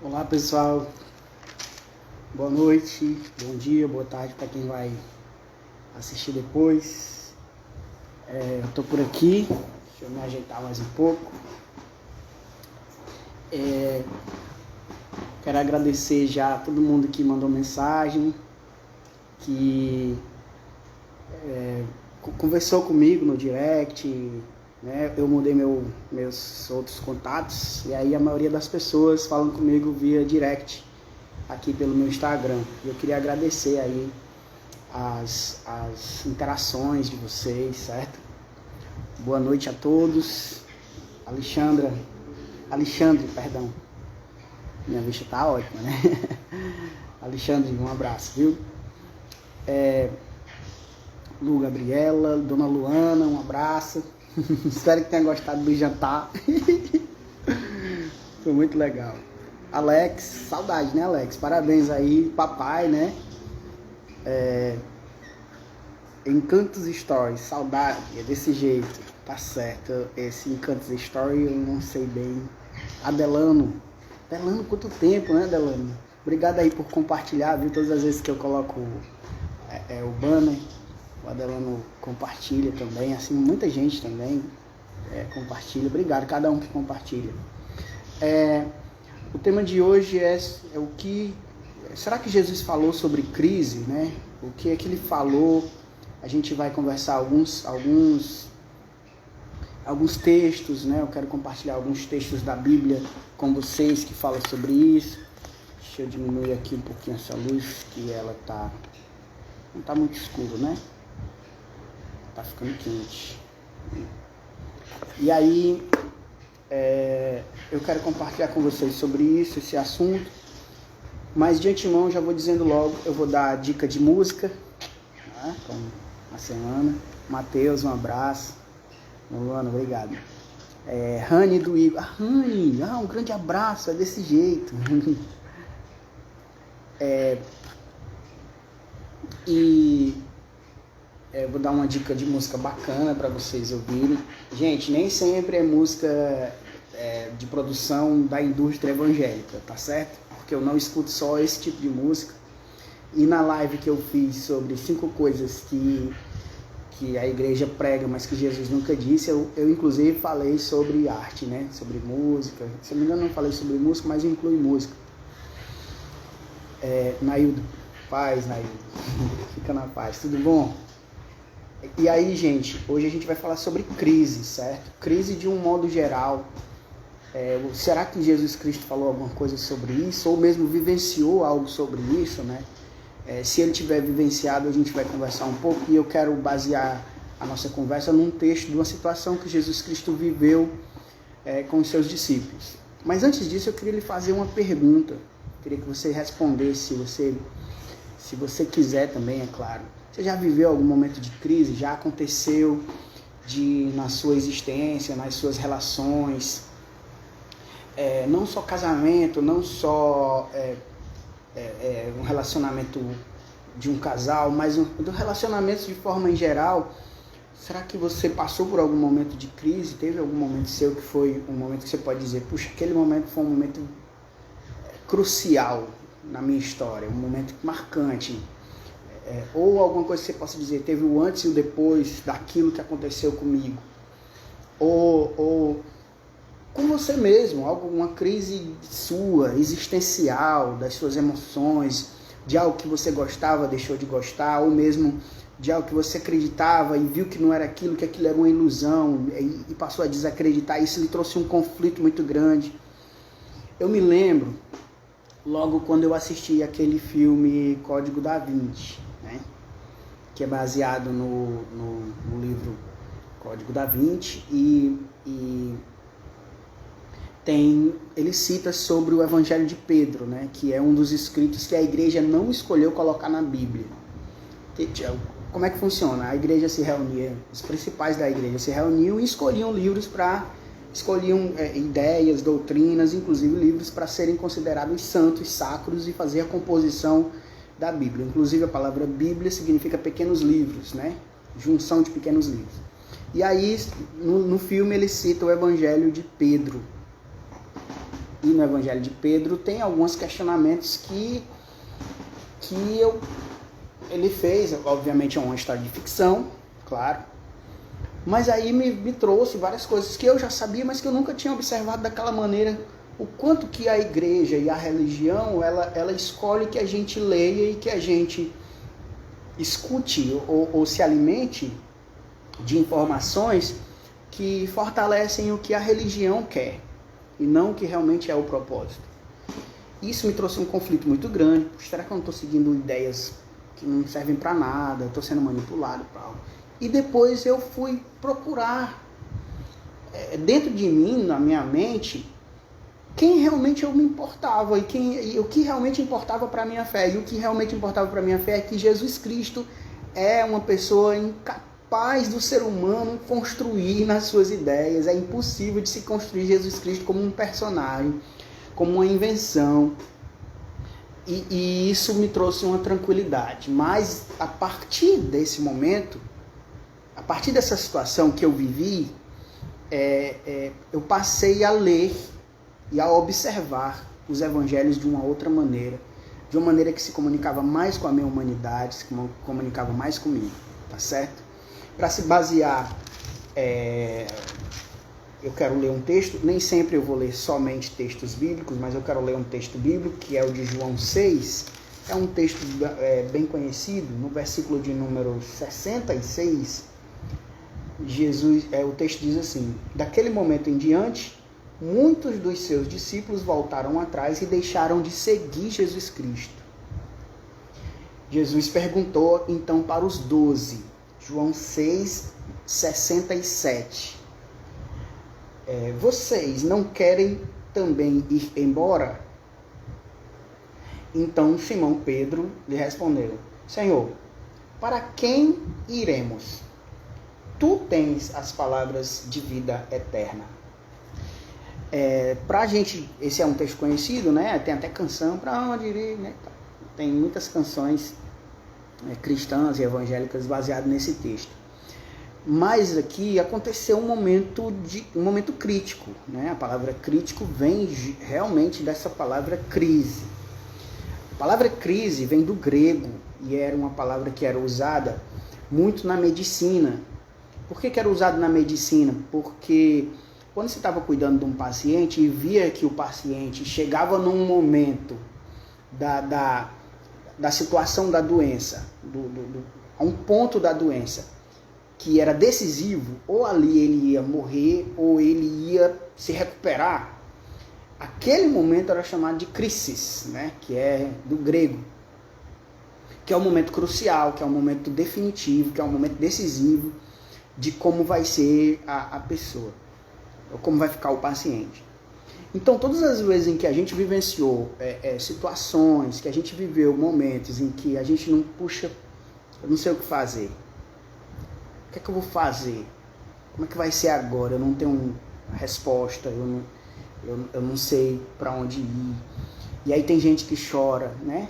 Olá pessoal, boa noite, bom dia, boa tarde para quem vai assistir depois. Eu tô por aqui, deixa eu me ajeitar mais um pouco. Quero agradecer já a todo mundo que mandou mensagem, que conversou comigo no direct, né? Eu mudei meus outros contatos e aí a maioria das pessoas falam comigo via direct aqui pelo meu Instagram. Eu queria agradecer aí as interações de vocês, certo? Boa noite a todos. Alexandre, perdão. Minha vista tá ótima, né? Alexandre, um abraço, viu? Lu Gabriela, Dona Luana, um abraço. Espero que tenha gostado do jantar. Foi muito legal. Alex, saudade, né, Alex? Parabéns aí, papai, né? Encantos Stories, saudade, é desse jeito, tá certo. Esse Encantos Story eu não sei bem. Adelano, quanto tempo, né, Adelano? Obrigado aí por compartilhar, viu? Todas as vezes que eu coloco o banner, o Adelano compartilha também, assim, muita gente também compartilha. Obrigado, cada um que compartilha. O tema de hoje é o que... Será que Jesus falou sobre crise, né? O que é que ele falou? A gente vai conversar alguns textos, né? Eu quero compartilhar alguns textos da Bíblia com vocês que falam sobre isso. Deixa eu diminuir aqui um pouquinho essa luz, que ela não tá muito escuro, né? Tá ficando quente. E aí, eu quero compartilhar com vocês sobre isso, esse assunto. Mas de antemão, já vou dizendo logo, eu vou dar a dica de música, né, como a semana. Matheus, um abraço. Luana, obrigado. Rani do Igor. Rani, um grande abraço, é desse jeito. Vou dar uma dica de música bacana para vocês ouvirem. Gente, nem sempre é música de produção da indústria evangélica, tá certo? Porque eu não escuto só esse tipo de música. E na live que eu fiz sobre 5 coisas que a igreja prega, mas que Jesus nunca disse, eu inclusive falei sobre arte, né? Sobre música. Se não me engano, não falei sobre música, mas inclui música. Naildo, paz, Naildo. Fica na paz, tudo bom? E aí, gente, hoje a gente vai falar sobre crise, certo? Crise de um modo geral. Será que Jesus Cristo falou alguma coisa sobre isso? Ou mesmo vivenciou algo sobre isso, né? Se ele tiver vivenciado, a gente vai conversar um pouco. E eu quero basear a nossa conversa num texto de uma situação que Jesus Cristo viveu com os seus discípulos. Mas antes disso, eu queria lhe fazer uma pergunta. Eu queria que você respondesse, se você quiser também, é claro. Você já viveu algum momento de crise? Já aconteceu na sua existência, nas suas relações? Não só casamento, não só um relacionamento de um casal, mas do relacionamento de forma em geral. Será que você passou por algum momento de crise? Teve algum momento seu que foi um momento que você pode dizer, puxa, aquele momento foi um momento crucial na minha história, um momento marcante? Ou alguma coisa que você possa dizer, teve o antes e o depois daquilo que aconteceu comigo? Ou com você mesmo, alguma crise sua, existencial, das suas emoções, de algo que você gostava, deixou de gostar, ou mesmo de algo que você acreditava e viu que não era aquilo, que aquilo era uma ilusão e passou a desacreditar. Isso lhe trouxe um conflito muito grande. Eu me lembro, logo quando eu assisti aquele filme Código da Vinci, né, que é baseado no livro Código da Vinci, ele cita sobre o Evangelho de Pedro, né, que é um dos escritos que a igreja não escolheu colocar na Bíblia. Como é que funciona? A igreja se reunia, os principais da igreja se reuniam e escolhiam livros escolhiam ideias, doutrinas, inclusive livros para serem considerados santos, sacros e fazer a composição da Bíblia. Inclusive a palavra Bíblia significa pequenos livros, né? Junção de pequenos livros. E aí, no filme, ele cita o Evangelho de Pedro. e no Evangelho de Pedro tem alguns questionamentos que ele fez. Obviamente é uma história de ficção, claro, mas aí me trouxe várias coisas que eu já sabia, mas que eu nunca tinha observado daquela maneira, o quanto que a igreja e a religião, ela escolhe que a gente leia e que a gente escute ou se alimente de informações que fortalecem o que a religião quer e não o que realmente é o propósito. Isso me trouxe um conflito muito grande. Será que eu não estou seguindo ideias que não servem para nada? Estou sendo manipulado para algo? E depois eu fui procurar dentro de mim, na minha mente, quem realmente eu me importava e o que realmente importava para a minha fé. E o que realmente importava para a minha fé é que Jesus Cristo é uma pessoa incapaz do ser humano construir nas suas ideias. É impossível de se construir Jesus Cristo como um personagem, como uma invenção. E isso me trouxe uma tranquilidade. Mas a partir desse momento, a partir dessa situação que eu vivi, eu passei a ler e a observar os evangelhos de uma outra maneira, de uma maneira que se comunicava mais com a minha humanidade, se comunicava mais comigo, tá certo? Para se basear, eu quero ler um texto, nem sempre eu vou ler somente textos bíblicos, mas eu quero ler um texto bíblico, que é o de João 6, é um texto bem conhecido. No versículo de número 66, o texto diz assim: daquele momento em diante, muitos dos seus discípulos voltaram atrás e deixaram de seguir Jesus Cristo. Jesus perguntou então para os 12, João 6, 67. Vocês não querem também ir embora? Então Simão Pedro lhe respondeu: Senhor, para quem iremos? Tu tens as palavras de vida eterna. Pra gente, esse é um texto conhecido, né? Tem até canção, para onde irei, né? Tem muitas canções cristãs e evangélicas baseadas nesse texto. Mas aqui aconteceu um momento crítico, né? A palavra crítico vem realmente dessa palavra crise. A palavra crise vem do grego e era uma palavra que era usada muito na medicina. Por que era usado na medicina? Porque quando você estava cuidando de um paciente e via que o paciente chegava num momento da situação da doença, a um ponto da doença que era decisivo, ou ali ele ia morrer ou ele ia se recuperar, aquele momento era chamado de crisis, né? Que é do grego, que é um momento crucial, que é um momento definitivo, que é um momento decisivo de como vai ser a pessoa, ou como vai ficar o paciente. Então, todas as vezes em que a gente vivenciou situações, que a gente viveu momentos em que a gente não, puxa, eu não sei o que fazer. O que é que eu vou fazer? Como é que vai ser agora? Eu não tenho resposta, eu não sei para onde ir. E aí tem gente que chora, né?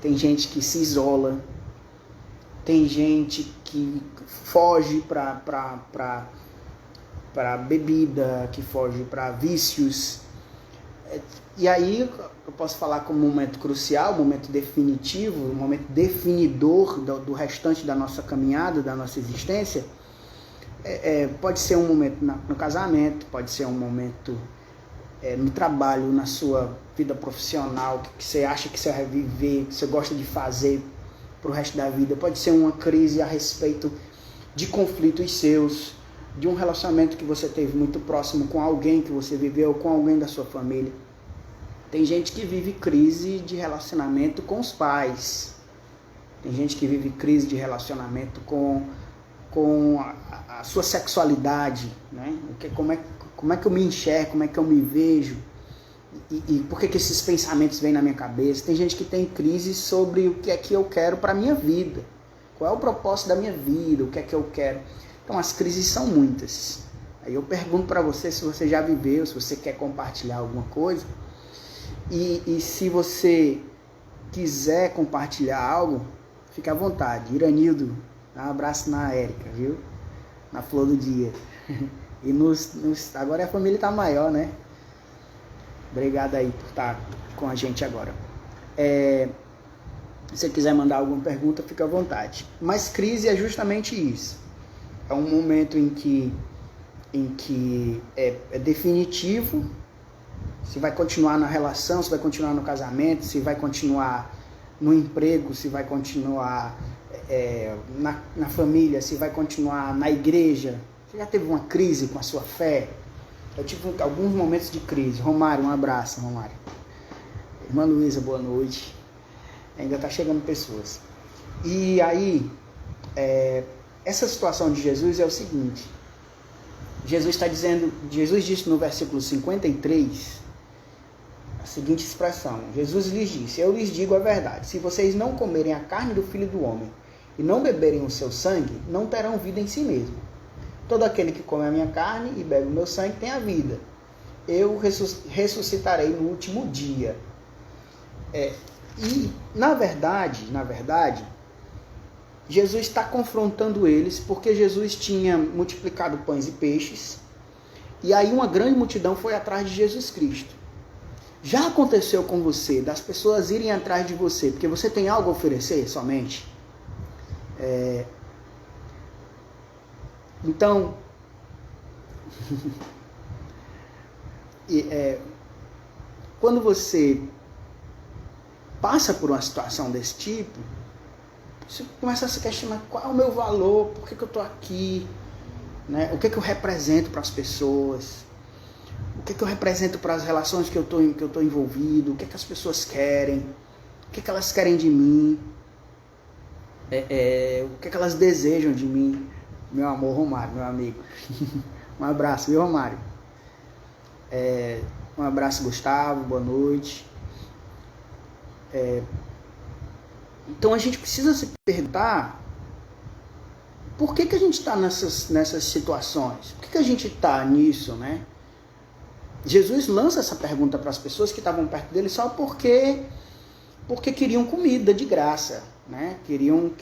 Tem gente que se isola, tem gente que foge para bebida, que foge para vícios. E aí eu posso falar como um momento crucial, um momento definitivo, um momento definidor do restante da nossa caminhada, da nossa existência. Pode ser um momento no casamento, pode ser um momento no trabalho, na sua vida profissional, que você acha que você vai viver, que você gosta de fazer para o resto da vida. Pode ser uma crise a respeito de conflitos seus, de um relacionamento que você teve muito próximo com alguém que você viveu, com alguém da sua família. Tem gente que vive crise de relacionamento com os pais. Tem gente que vive crise de relacionamento com a sua sexualidade, né? Como é que eu me enxergo, como é que eu me vejo, e por que esses pensamentos vêm na minha cabeça. Tem gente que tem crise sobre o que é que eu quero para a minha vida. Qual é o propósito da minha vida, o que é que eu quero. Então as crises são muitas. Aí eu pergunto para você se você já viveu, se você quer compartilhar alguma coisa. E se você quiser compartilhar algo, fique à vontade. Iranildo, dá um abraço na Érica, viu? Na flor do dia. E agora a família está maior, né? Obrigado aí por estar com a gente agora. Se você quiser mandar alguma pergunta, fica à vontade. Mas crise é justamente isso. É um momento em que é definitivo, se vai continuar na relação, se vai continuar no casamento, se vai continuar no emprego, se vai continuar na família, se vai continuar na igreja. Você já teve uma crise com a sua fé? Eu tive alguns momentos de crise. Romário, um abraço, Romário. Irmã Luísa, boa noite. Ainda está chegando pessoas. E aí, essa situação de Jesus é o seguinte. Jesus disse no versículo 53, a seguinte expressão. Jesus lhes disse: eu lhes digo a verdade, se vocês não comerem a carne do Filho do Homem e não beberem o seu sangue, não terão vida em si mesmo. Todo aquele que come a minha carne e bebe o meu sangue tem a vida. Eu ressuscitarei no último dia. E, na verdade, Jesus está confrontando eles porque Jesus tinha multiplicado pães e peixes e aí uma grande multidão foi atrás de Jesus Cristo. Já aconteceu com você, das pessoas irem atrás de você porque você tem algo a oferecer somente? Então, quando você passa por uma situação desse tipo, você começa a se questionar: qual é o meu valor, por que eu estou aqui, né? O que eu represento para as pessoas, o que eu represento para as relações que eu estou envolvido, o que as pessoas querem, o que elas querem de mim, o que elas desejam de mim. Meu amor, Romário, meu amigo. Um abraço, viu, Romário? Um abraço, Gustavo, boa noite. Então a gente precisa se perguntar por que a gente está nessas situações? Por que a gente está nisso, né? Jesus lança essa pergunta para as pessoas que estavam perto dele só porque queriam comida de graça, né? Queriam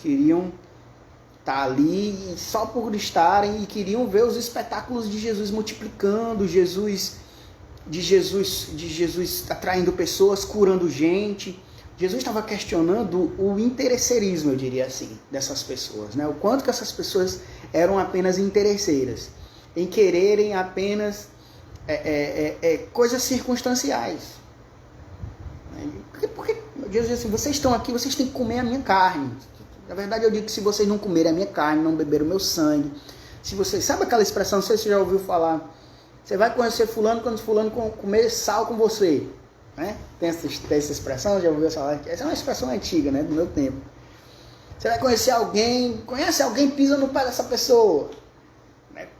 estar ali só por estarem e queriam ver os espetáculos de Jesus multiplicando, de Jesus atraindo pessoas, curando gente. Jesus estava questionando o interesseirismo, eu diria assim, dessas pessoas, né? O quanto que essas pessoas eram apenas interesseiras, em quererem apenas coisas circunstanciais. Porque Jesus diz assim: vocês estão aqui, vocês têm que comer a minha carne. Na verdade, eu digo que se vocês não comerem a minha carne, não beberem o meu sangue, se vocês... Sabe aquela expressão, não sei se você já ouviu falar, você vai conhecer fulano quando fulano comer sal com você, né? Tem essa expressão, já ouviu falar? Essa é uma expressão antiga, né, do meu tempo. Você vai conhecer alguém, pisa no pé dessa pessoa.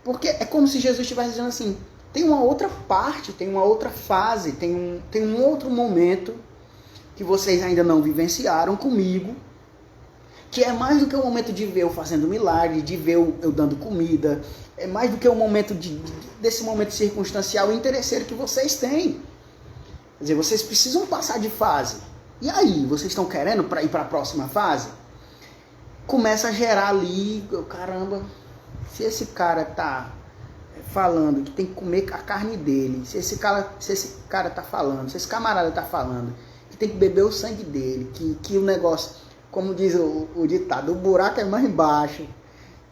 Porque é como se Jesus estivesse dizendo assim: tem uma outra parte, tem uma outra fase, tem um outro momento que vocês ainda não vivenciaram comigo, que é mais do que o momento de ver eu fazendo milagre, de ver eu dando comida, é mais do que o momento desse momento circunstancial e interesseiro que vocês têm. Quer dizer, vocês precisam passar de fase. E aí, vocês estão querendo ir para a próxima fase? Começa a gerar ali, caramba, se esse cara tá falando que tem que comer a carne dele, se esse cara tá falando, se esse camarada tá falando que tem que beber o sangue dele, que o negócio... Como diz o ditado, o buraco é mais embaixo.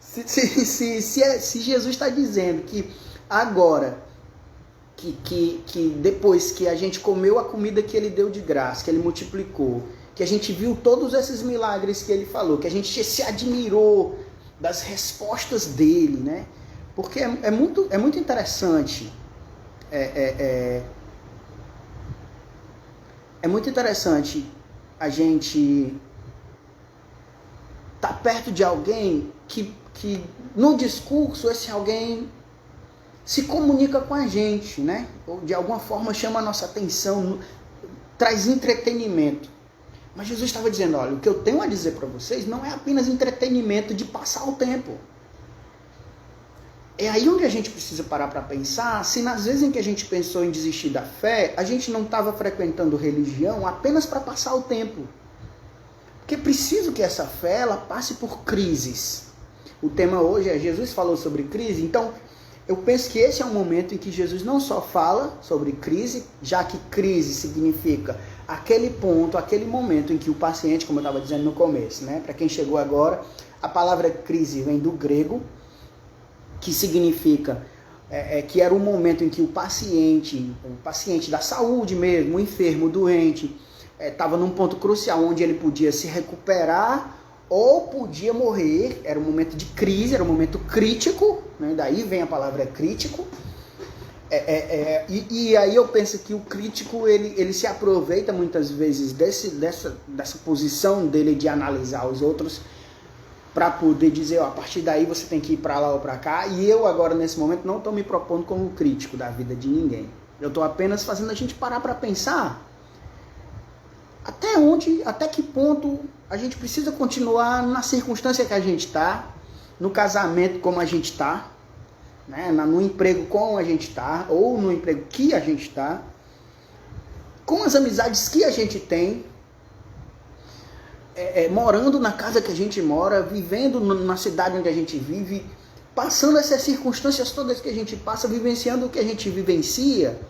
Se Jesus está dizendo que agora, que depois que a gente comeu a comida que ele deu de graça, que ele multiplicou, que a gente viu todos esses milagres que ele falou, que a gente se admirou das respostas dele, né? Porque é muito interessante. É muito interessante a gente tá perto de alguém que no discurso esse alguém se comunica com a gente, né? Ou de alguma forma chama a nossa atenção, traz entretenimento. Mas Jesus estava dizendo: olha, o que eu tenho a dizer para vocês não é apenas entretenimento de passar o tempo. É aí onde a gente precisa parar para pensar se nas vezes em que a gente pensou em desistir da fé, a gente não estava frequentando religião apenas para passar o tempo. Porque é preciso que essa fé ela passe por crises. O tema hoje é: Jesus falou sobre crise, então eu penso que esse é um momento em que Jesus não só fala sobre crise, já que crise significa aquele ponto, aquele momento em que o paciente, como eu estava dizendo no começo, né? Para quem chegou agora, a palavra crise vem do grego, que significa que era um momento em que o paciente da saúde mesmo, o enfermo, o doente, estava num ponto crucial onde ele podia se recuperar ou podia morrer. Era um momento de crise, era um momento crítico, né? Daí vem a palavra crítico. E aí eu penso que o crítico ele se aproveita muitas vezes dessa posição dele de analisar os outros para poder dizer, ó, a partir daí você tem que ir para lá ou para cá. E eu agora nesse momento não estou me propondo como crítico da vida de ninguém. Eu estou apenas fazendo a gente parar para pensar até que ponto a gente precisa continuar na circunstância que a gente está, no casamento como a gente está, né? No emprego como a gente está, ou no emprego que a gente está, com as amizades que a gente tem, morando na casa que a gente mora, vivendo na cidade onde a gente vive, passando essas circunstâncias todas que a gente passa, vivenciando o que a gente vivencia.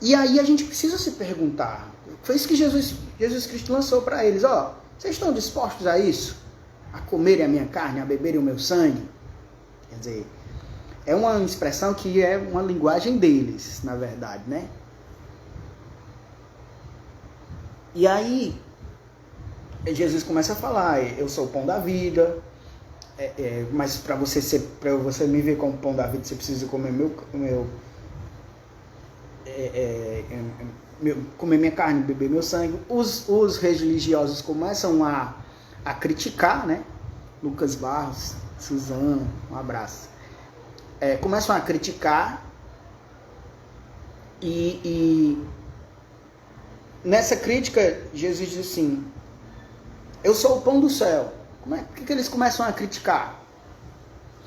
E aí a gente precisa se perguntar. Foi isso que Jesus Cristo lançou para eles. Ó, vocês estão dispostos a isso? A comerem a minha carne, a beberem o meu sangue? Quer dizer, é uma expressão que é uma linguagem deles, na verdade, né? E aí, Jesus começa a falar, eu sou o pão da vida, mas para você me ver como pão da vida, você precisa comer comer minha carne, beber meu sangue. Os religiosos começam a criticar, né? Lucas Barros, Suzana, um abraço. Começam a criticar e nessa crítica Jesus diz assim, eu sou o pão do céu. Por que eles começam a criticar?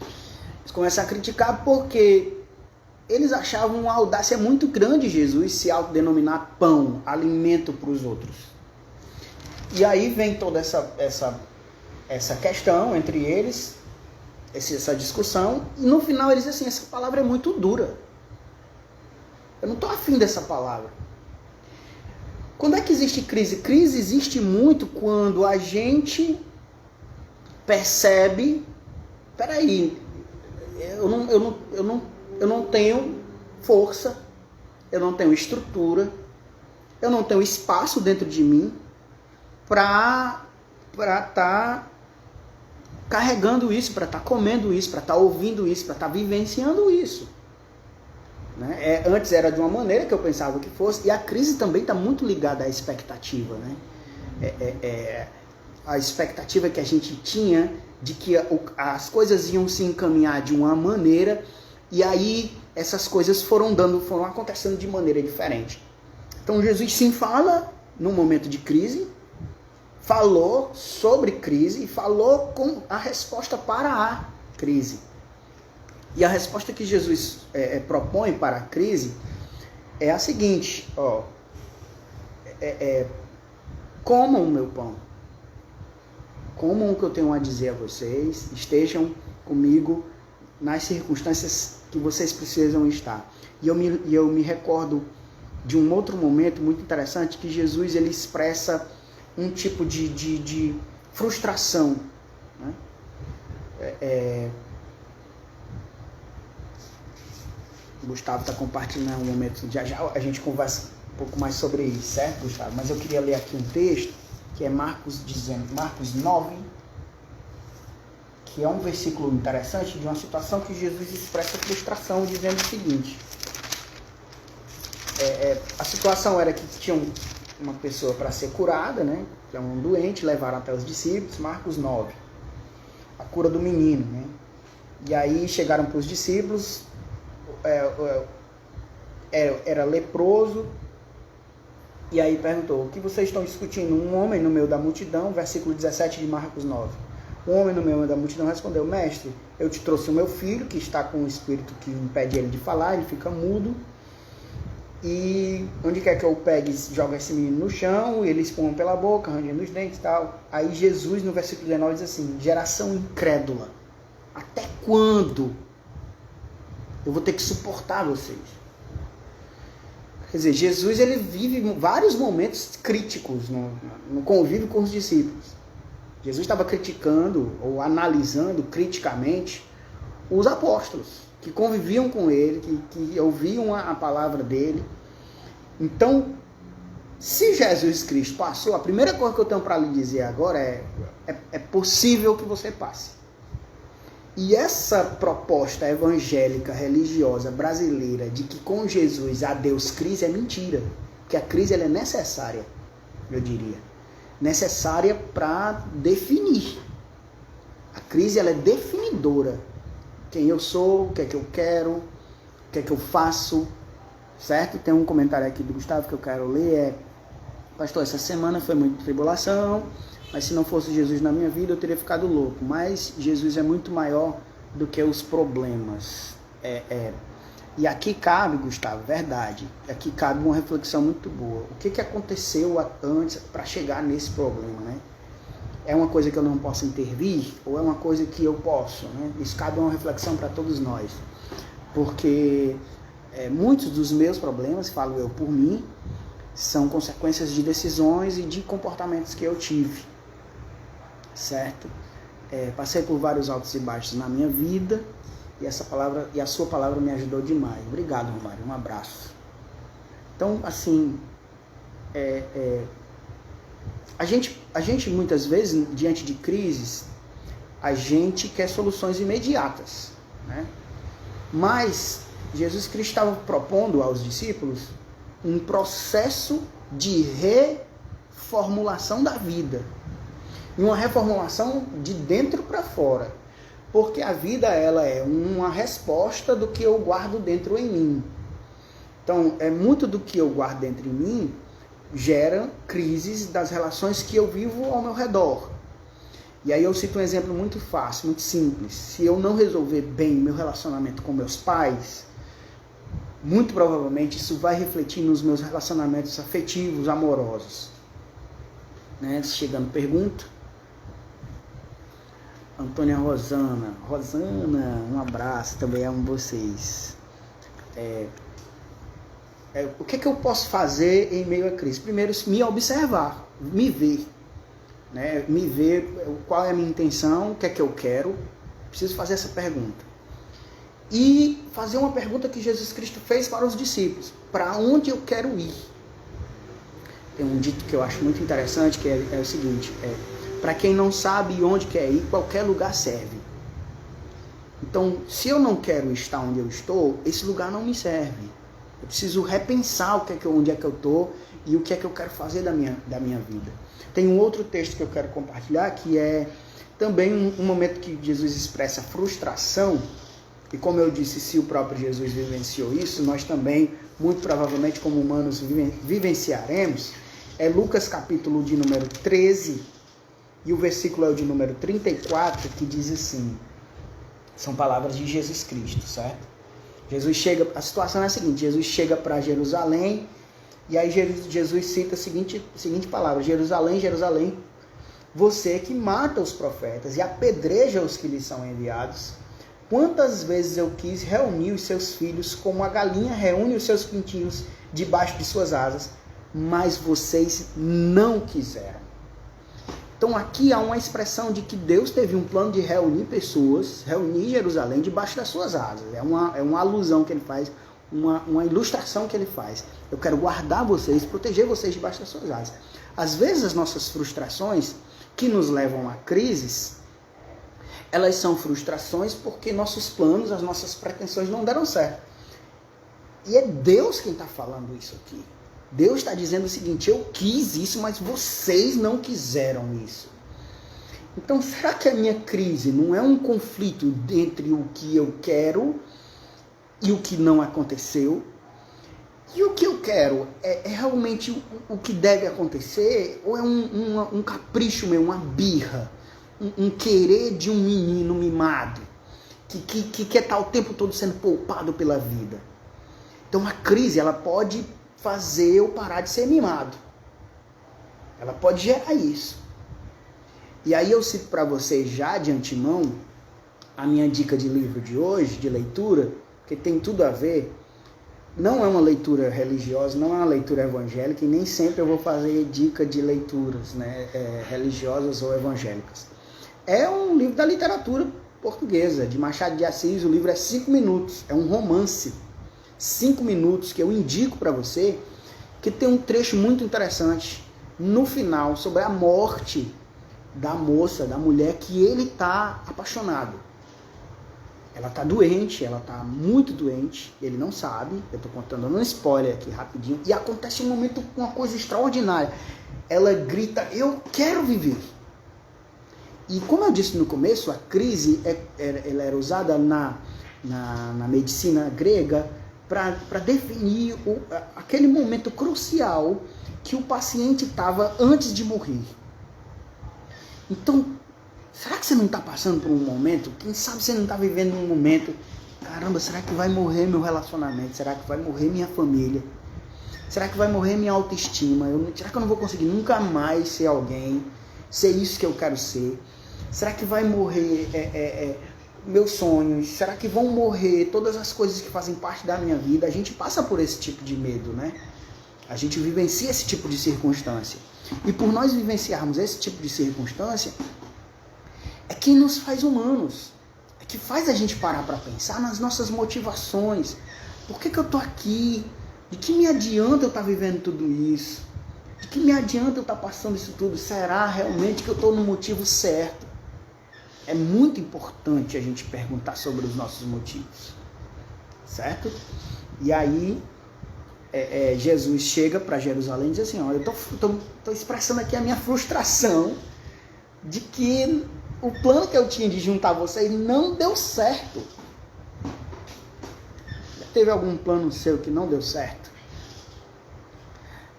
Eles começam a criticar porque eles achavam uma audácia muito grande Jesus se autodenominar pão, alimento para os outros. E aí vem toda essa questão entre eles, essa discussão, e no final eles dizem assim, essa palavra é muito dura. Eu não estou afim dessa palavra. Quando é que existe crise? Crise existe muito quando a gente percebe, peraí, eu não tenho força, eu não tenho estrutura, eu não tenho espaço dentro de mim para estar carregando isso, para estar comendo isso, para estar ouvindo isso, para estar vivenciando isso. Né? Antes era de uma maneira que eu pensava que fosse, e a crise também está muito ligada à expectativa. Né? A expectativa que a gente tinha de que as coisas iam se encaminhar de uma maneira, e aí essas coisas foram acontecendo de maneira diferente. Então Jesus sim fala num momento de crise, falou sobre crise e falou com a resposta para a crise. E a resposta que Jesus propõe para a crise é a seguinte, ó, comam o meu pão, comam o que eu tenho a dizer a vocês, estejam comigo nas circunstâncias que vocês precisam estar. E eu me recordo de um outro momento muito interessante que Jesus ele expressa um tipo de frustração. Né? O Gustavo está compartilhando um momento, já a gente conversa um pouco mais sobre isso, certo, Gustavo? Mas eu queria ler aqui um texto, que é Marcos 9, que é um versículo interessante de uma situação que Jesus expressa frustração, dizendo o seguinte. A situação era que tinha uma pessoa para ser curada, né? Que é um doente, levaram até os discípulos, Marcos 9, a cura do menino, né? E aí chegaram para os discípulos, era leproso, e aí perguntou, o que vocês estão discutindo? Um homem no meio da multidão, versículo 17 de Marcos 9. Um homem no meio da multidão respondeu, mestre, eu te trouxe o meu filho, que está com um espírito que impede ele de falar, ele fica mudo, e onde quer que eu pegue, joga esse menino no chão, e ele espuma pela boca, arranjando os dentes e tal. Aí Jesus, no versículo 19, diz assim, geração incrédula, até quando Eu vou ter que suportar vocês. Quer dizer, Jesus ele vive vários momentos críticos no convívio com os discípulos. Jesus estava criticando ou analisando criticamente os apóstolos que conviviam com ele, que ouviam a palavra dele. Então, se Jesus Cristo passou, a primeira coisa que eu tenho para lhe dizer agora é possível que você passe. E essa proposta evangélica, religiosa, brasileira, de que com Jesus há Deus crise, é mentira. Porque a crise ela é necessária, eu diria. Necessária para definir. A crise ela é definidora. Quem eu sou, o que é que eu quero, o que é que eu faço, certo? Tem um comentário aqui do Gustavo que eu quero ler, pastor, essa semana foi muita tribulação, mas se não fosse Jesus na minha vida eu teria ficado louco, mas Jesus é muito maior do que os problemas. E aqui cabe, Gustavo, verdade, aqui cabe uma reflexão muito boa. O que aconteceu antes para chegar nesse problema, né? É uma coisa que eu não posso intervir ou é uma coisa que eu posso, né? Isso cabe uma reflexão para todos nós, porque muitos dos meus problemas, falo eu por mim, são consequências de decisões e de comportamentos que eu tive, certo? Passei por vários altos e baixos na minha vida e a sua palavra me ajudou demais. Obrigado, Romário, um abraço. Então, assim, a gente muitas vezes, diante de crises, a gente quer soluções imediatas, né? Mas Jesus Cristo estava propondo aos discípulos um processo de reformulação da vida. E uma reformulação de dentro para fora. Porque a vida ela é uma resposta do que eu guardo dentro em mim. Então, muito do que eu guardo dentro em mim gera crises das relações que eu vivo ao meu redor. E aí eu cito um exemplo muito fácil, muito simples. Se eu não resolver bem meu relacionamento com meus pais, muito provavelmente isso vai refletir nos meus relacionamentos afetivos, amorosos. Né? Chegando pergunta. Antônia Rosana, um abraço, também amo vocês. O que eu posso fazer em meio à crise? Primeiro, me observar, me ver. Né? Me ver qual é a minha intenção, o que é que eu quero. Preciso fazer essa pergunta. E fazer uma pergunta que Jesus Cristo fez para os discípulos. Para onde eu quero ir? Tem um dito que eu acho muito interessante, que é o seguinte, para quem não sabe onde quer ir, qualquer lugar serve. Então, se eu não quero estar onde eu estou, esse lugar não me serve. Eu preciso repensar onde é que eu estou e o que é que eu quero fazer da minha vida. Tem um outro texto que eu quero compartilhar, que é também um momento que Jesus expressa frustração. E como eu disse, se o próprio Jesus vivenciou isso, nós também, muito provavelmente como humanos, vivenciaremos. É Lucas capítulo de número 13, e o versículo é o de número 34, que diz assim, são palavras de Jesus Cristo, certo? A situação é a seguinte, Jesus chega para Jerusalém, e aí Jesus cita a seguinte palavra, Jerusalém, Jerusalém, você que mata os profetas e apedreja os que lhes são enviados, quantas vezes eu quis reunir os seus filhos como a galinha reúne os seus pintinhos debaixo de suas asas, mas vocês não quiseram. Então aqui há uma expressão de que Deus teve um plano de reunir pessoas, reunir Jerusalém debaixo das suas asas. É uma alusão que ele faz, uma ilustração que ele faz. Eu quero guardar vocês, proteger vocês debaixo das suas asas. Às vezes as nossas frustrações que nos levam a crises, elas são frustrações porque nossos planos, as nossas pretensões não deram certo. E é Deus quem está falando isso aqui. Deus está dizendo o seguinte, eu quis isso, mas vocês não quiseram isso. Então, será que a minha crise não é um conflito entre o que eu quero e o que não aconteceu? E o que eu quero é realmente o que deve acontecer? Ou é um capricho meu, uma birra? Um querer de um menino mimado? Que quer estar o tempo todo sendo poupado pela vida? Então, a crise, ela pode fazer eu parar de ser mimado. Ela pode gerar isso. E aí eu cito para vocês já de antemão a minha dica de livro de hoje, de leitura, porque tem tudo a ver. Não é uma leitura religiosa, não é uma leitura evangélica, e nem sempre eu vou fazer dica de leituras, né, religiosas ou evangélicas. É um livro da literatura portuguesa, de Machado de Assis. O livro é 5 minutos, é um romance. 5 minutos que eu indico para você, que tem um trecho muito interessante no final sobre a morte da moça, da mulher que ele está apaixonado. Ela está doente, ela está muito doente, ele não sabe, eu estou contando um spoiler aqui rapidinho, e acontece um momento, uma coisa extraordinária. Ela grita, eu quero viver. E como eu disse no começo, a crise ela era usada na medicina grega para definir aquele momento crucial que o paciente estava antes de morrer. Então, será que você não está passando por um momento? Quem sabe você não está vivendo um momento, caramba, será que vai morrer meu relacionamento? Será que vai morrer minha família? Será que vai morrer minha autoestima? Será que eu não vou conseguir nunca mais ser alguém? Ser isso que eu quero ser? Será que vai morrer meus sonhos? Será que vão morrer todas as coisas que fazem parte da minha vida? A gente passa por esse tipo de medo, né? A gente vivencia esse tipo de circunstância. E por nós vivenciarmos esse tipo de circunstância, é que nos faz humanos. É que faz a gente parar para pensar nas nossas motivações. Por que eu estou aqui? De que me adianta eu estar vivendo tudo isso? De que me adianta eu estar passando isso tudo? Será realmente que eu estou no motivo certo? É muito importante a gente perguntar sobre os nossos motivos. Certo? E aí, Jesus chega para Jerusalém e diz assim, olha, eu estou expressando aqui a minha frustração de que o plano que eu tinha de juntar vocês não deu certo. Já teve algum plano seu que não deu certo?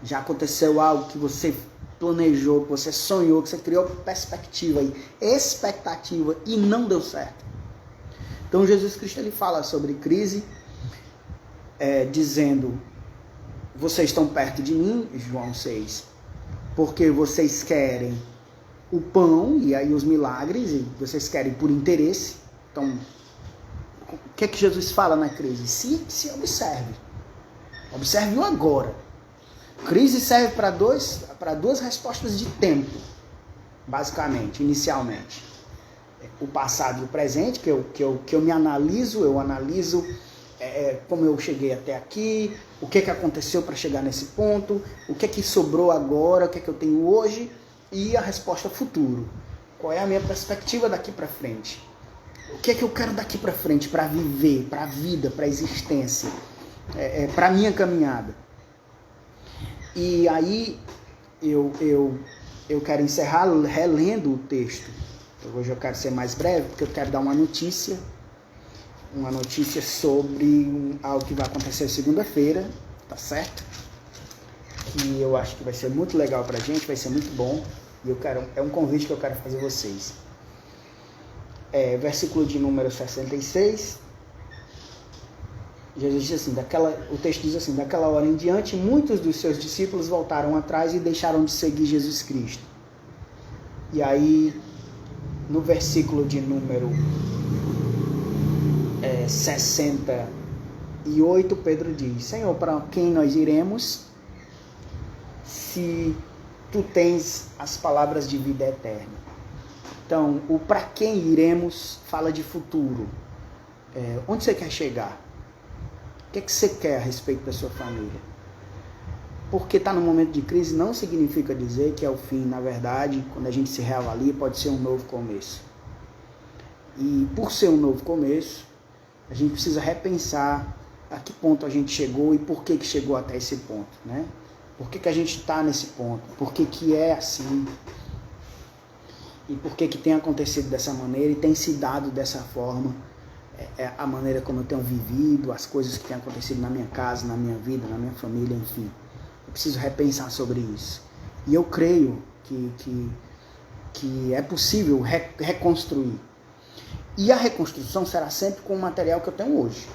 Já aconteceu algo que você planejou, que você sonhou, que você criou perspectiva e expectativa e não deu certo? Então Jesus Cristo ele fala sobre crise, dizendo, vocês estão perto de mim, João 6, porque vocês querem o pão e aí os milagres, e vocês querem por interesse. Então, o que é que Jesus fala na crise? Se observe. Observe o agora. Crise serve para duas respostas de tempo, basicamente, inicialmente. O passado e o presente, que eu me analiso, eu analiso como eu cheguei até aqui, o que aconteceu para chegar nesse ponto, o que sobrou agora, o que eu tenho hoje, e a resposta futuro. Qual é a minha perspectiva daqui para frente? O que eu quero daqui para frente para viver, para a vida, para a existência, para a minha caminhada? E aí eu quero encerrar relendo o texto. Hoje eu quero ser mais breve, porque eu quero dar uma notícia sobre algo que vai acontecer segunda-feira, tá certo? Que eu acho que vai ser muito legal pra gente, vai ser muito bom. E é um convite que eu quero fazer a vocês. Versículo de número 66. Jesus diz assim, o texto diz assim, daquela hora em diante, muitos dos seus discípulos voltaram atrás e deixaram de seguir Jesus Cristo. E aí, no versículo de número 68, Pedro diz, Senhor, para quem nós iremos, se tu tens as palavras de vida eterna? Então, o para quem iremos fala de futuro. Onde você quer chegar? O que você quer a respeito da sua família? Porque estar num momento de crise não significa dizer que é o fim. Na verdade, quando a gente se reavalia, pode ser um novo começo. E por ser um novo começo, a gente precisa repensar a que ponto a gente chegou e por que chegou até esse ponto, né? Por que a gente está nesse ponto? Por que é assim? E por que tem acontecido dessa maneira e tem se dado dessa forma? A maneira como eu tenho vivido, as coisas que têm acontecido na minha casa, na minha vida, na minha família, enfim. Eu preciso repensar sobre isso. E eu creio que é possível reconstruir. E a reconstrução será sempre com o material que eu tenho hoje.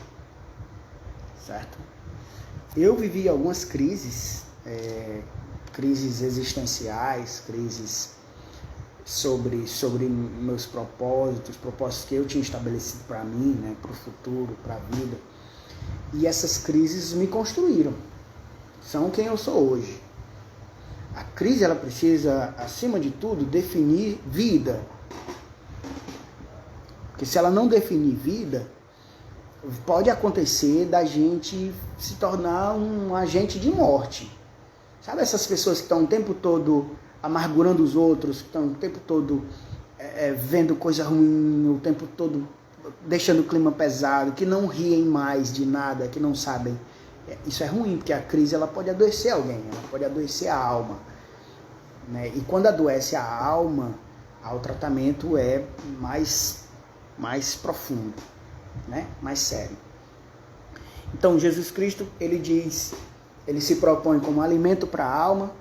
Certo? Eu vivi algumas crises, crises existenciais, crises sobre meus propósitos que eu tinha estabelecido para mim, né, para o futuro, para a vida. E essas crises me construíram. São quem eu sou hoje. A crise, ela precisa, acima de tudo, definir vida. Porque se ela não definir vida, pode acontecer da gente se tornar um agente de morte. Sabe essas pessoas que estão o tempo todo amargurando os outros, que estão o tempo todo vendo coisa ruim, o tempo todo deixando o clima pesado, que não riem mais de nada, que não sabem. Isso é ruim, porque a crise ela pode adoecer alguém, ela pode adoecer a alma. Né? E quando adoece a alma, o tratamento é mais profundo, né? Mais sério. Então Jesus Cristo, ele se propõe como alimento para a alma,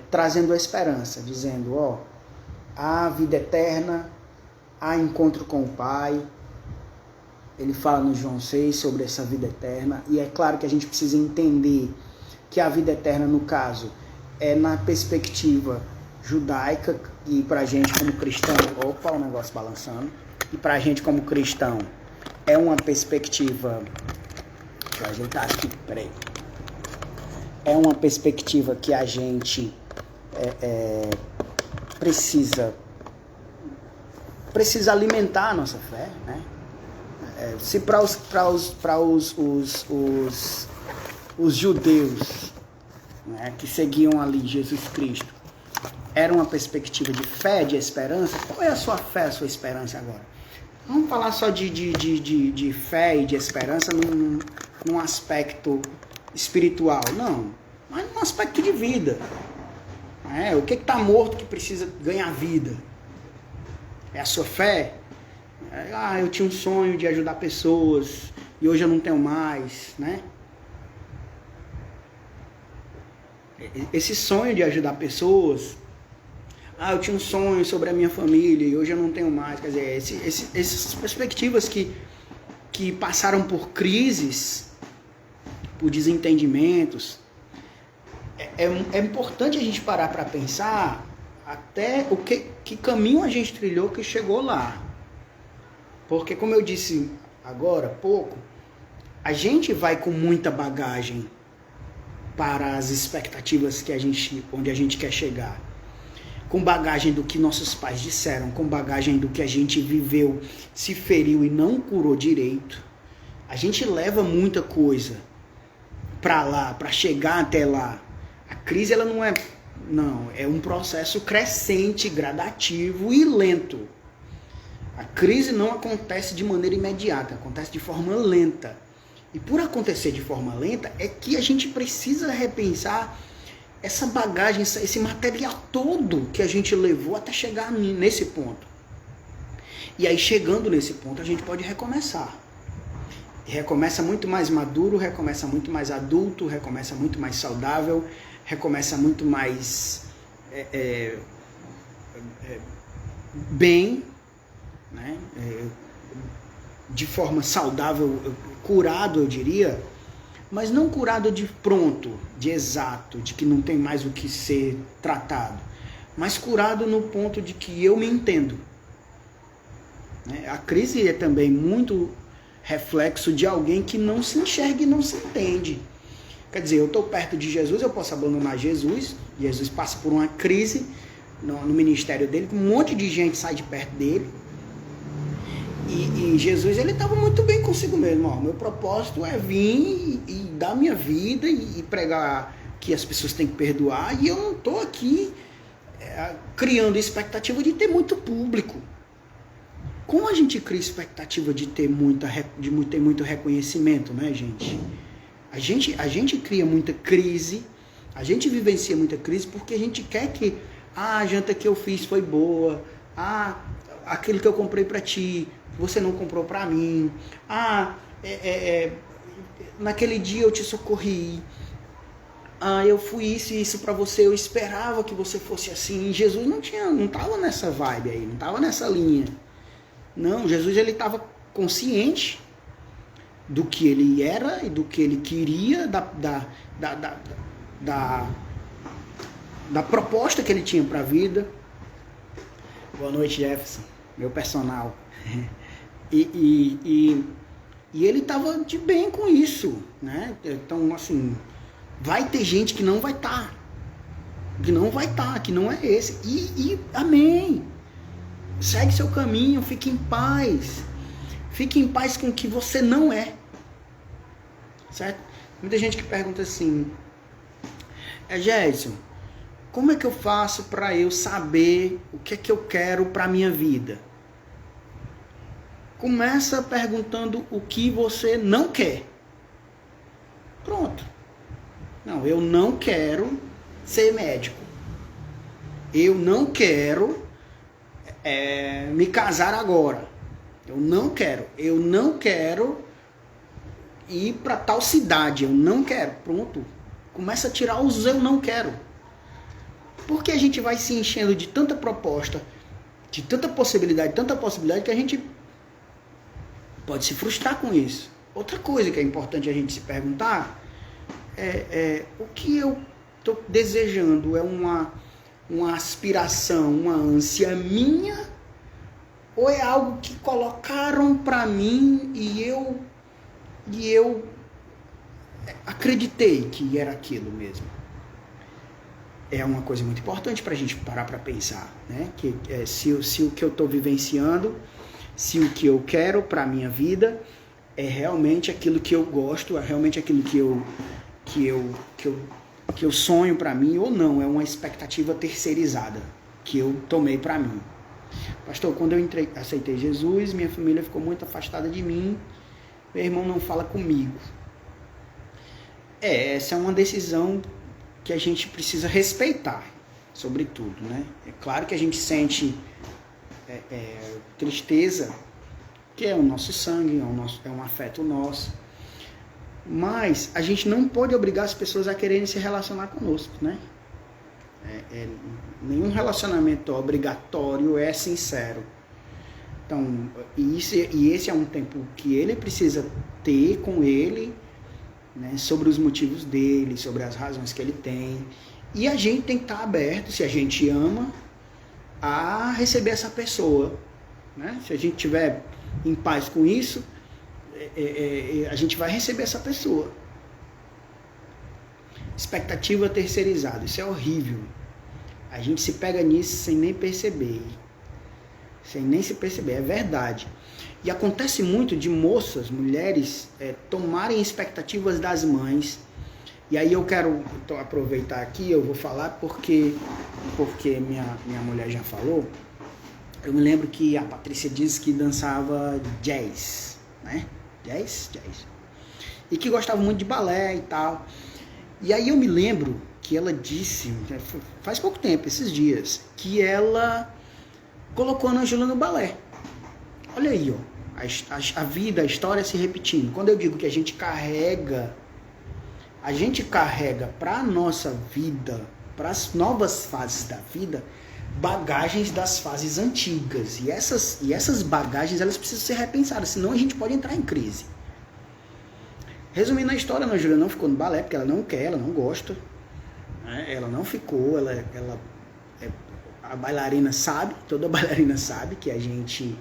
trazendo a esperança, dizendo, há vida eterna, há encontro com o Pai. Ele fala no João 6 sobre essa vida eterna, e é claro que a gente precisa entender que a vida eterna, no caso, é na perspectiva judaica, e pra gente como cristão, opa, o negócio balançando, e pra gente como cristão, é uma perspectiva, deixa eu ajeitar aqui, peraí, é uma perspectiva que a gente precisa alimentar a nossa fé, né? Se para os judeus, né, que seguiam ali Jesus Cristo, era uma perspectiva de fé, de esperança, qual é a sua fé, a sua esperança agora? Vamos falar só de fé e de esperança num aspecto espiritual, não, mas num aspecto de vida. O que está morto que precisa ganhar vida? É a sua fé? Eu tinha um sonho de ajudar pessoas e hoje eu não tenho mais, né? Esse sonho de ajudar pessoas, eu tinha um sonho sobre a minha família e hoje eu não tenho mais. Quer dizer, essas perspectivas que passaram por crises, por desentendimentos, é importante a gente parar para pensar até que caminho a gente trilhou que chegou lá. Porque, como eu disse agora há pouco, a gente vai com muita bagagem para as expectativas onde a gente quer chegar. Com bagagem do que nossos pais disseram, com bagagem do que a gente viveu, se feriu e não curou direito. A gente leva muita coisa para lá, para chegar até lá. A crise, ela é um processo crescente, gradativo e lento. A crise não acontece de maneira imediata, acontece de forma lenta. E por acontecer de forma lenta, é que a gente precisa repensar essa bagagem, esse material todo que a gente levou até chegar nesse ponto. E aí, chegando nesse ponto, a gente pode recomeçar. E recomeça muito mais maduro, recomeça muito mais adulto, recomeça muito mais saudável, recomeça muito mais bem, né? De forma saudável, curado, eu diria, mas não curado de pronto, de exato, de que não tem mais o que ser tratado, mas curado no ponto de que eu me entendo. A crise é também muito reflexo de alguém que não se enxerga e não se entende. Quer dizer, eu estou perto de Jesus, eu posso abandonar Jesus, Jesus passa por uma crise no ministério dele, um monte de gente sai de perto dele, e Jesus, ele estava muito bem consigo mesmo. Meu propósito é vir e dar minha vida e pregar que as pessoas têm que perdoar, e eu não estou aqui criando expectativa de ter muito público. Como a gente cria expectativa de ter muito reconhecimento, né, gente? A gente cria muita crise, a gente vivencia muita crise porque a gente quer que a janta que eu fiz foi boa, aquilo que eu comprei para ti, você não comprou para mim, naquele dia eu te socorri, eu fui isso e isso para você, eu esperava que você fosse assim. Jesus não estava nessa vibe aí, não estava nessa linha. Não, Jesus, ele estava consciente do que ele era e do que ele queria, da proposta que ele tinha para a vida. Boa noite, Jefferson, meu personal. E E ele estava de bem com isso, né? Então, assim, vai ter gente que não vai estar. Que não vai estar, que não é esse. E amém. Segue seu caminho, fique em paz. Fique em paz com o que você não é. Certo? Muita gente que pergunta assim, Gerson, como é que eu faço para eu saber o que é que eu quero para minha vida? Começa perguntando o que você não quer. Pronto. Não, eu não quero ser médico. Eu não quero me casar agora. Eu não quero ir para tal cidade. Eu não quero. Pronto. Começa a tirar os eu não quero. Porque a gente vai se enchendo de tanta proposta, de tanta possibilidade que a gente pode se frustrar com isso. Outra coisa que é importante a gente se perguntar o que eu estou desejando é uma aspiração, uma ânsia minha, ou é algo que colocaram para mim e eu acreditei que era aquilo mesmo. É uma coisa muito importante para a gente parar para pensar, né? Que se o que eu estou vivenciando, se o que eu quero para a minha vida é realmente aquilo que eu gosto, é realmente aquilo que eu sonho para mim, ou não, é uma expectativa terceirizada que eu tomei para mim. Pastor, quando eu aceitei Jesus, minha família ficou muito afastada de mim, meu irmão não fala comigo. Essa é uma decisão que a gente precisa respeitar, sobretudo, né? É claro que a gente sente tristeza, que é o nosso sangue, é um afeto nosso, mas a gente não pode obrigar as pessoas a quererem se relacionar conosco, né? Nenhum relacionamento obrigatório é sincero. Então, esse é um tempo que ele precisa ter com ele, né, sobre os motivos dele, sobre as razões que ele tem. E a gente tem que estar aberto, se a gente ama, a receber essa pessoa. Né? Se a gente estiver em paz com isso, a gente vai receber essa pessoa. Expectativa terceirizada, isso é horrível. A gente se pega nisso sem nem perceber. Sem nem se perceber, é verdade. E acontece muito de moças, mulheres, tomarem expectativas das mães. E aí eu quero aproveitar aqui, eu vou falar porque minha mulher já falou. Eu me lembro que a Patrícia disse que dançava jazz, né? Jazz. E que gostava muito de balé e tal. E aí eu me lembro que ela disse, faz pouco tempo, esses dias, que ela colocou a Ana Júlia no balé. Olha aí, ó, a vida, a história se repetindo. Quando eu digo que a gente carrega para a nossa vida, para as novas fases da vida, bagagens das fases antigas. E essas bagagens, elas precisam ser repensadas, senão a gente pode entrar em crise. Resumindo a história, a Ana Júlia não ficou no balé porque ela não quer, ela não gosta. Né? Ela não ficou, a bailarina sabe, toda bailarina sabe que a gente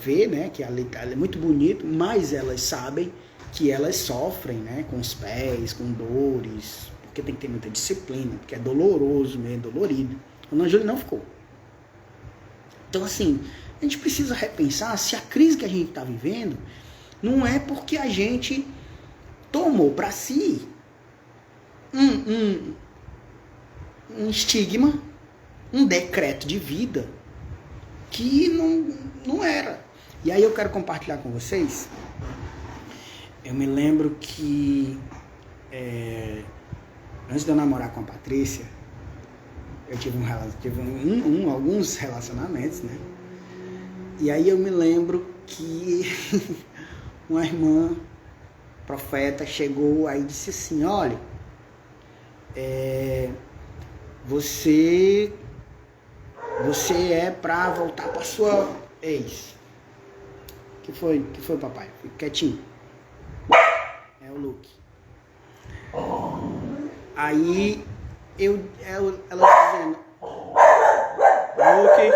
vê, né, que ela é muito bonito, mas elas sabem que elas sofrem, né, com os pés, com dores, porque tem que ter muita disciplina, porque é doloroso mesmo, dolorido. A Ana Júlia não ficou. Então, assim, a gente precisa repensar se a crise que a gente está vivendo não é porque a gente tomou para si um estigma, um decreto de vida que não era. E aí eu quero compartilhar com vocês. Eu me lembro que antes de eu namorar com a Patrícia, eu tive alguns relacionamentos, né? E aí eu me lembro que uma irmã profeta chegou aí e disse assim: olha, você é pra voltar pra sua ex. Que foi, papai? Fique quietinho. É o Luke. Aí ela dizendo: Luke,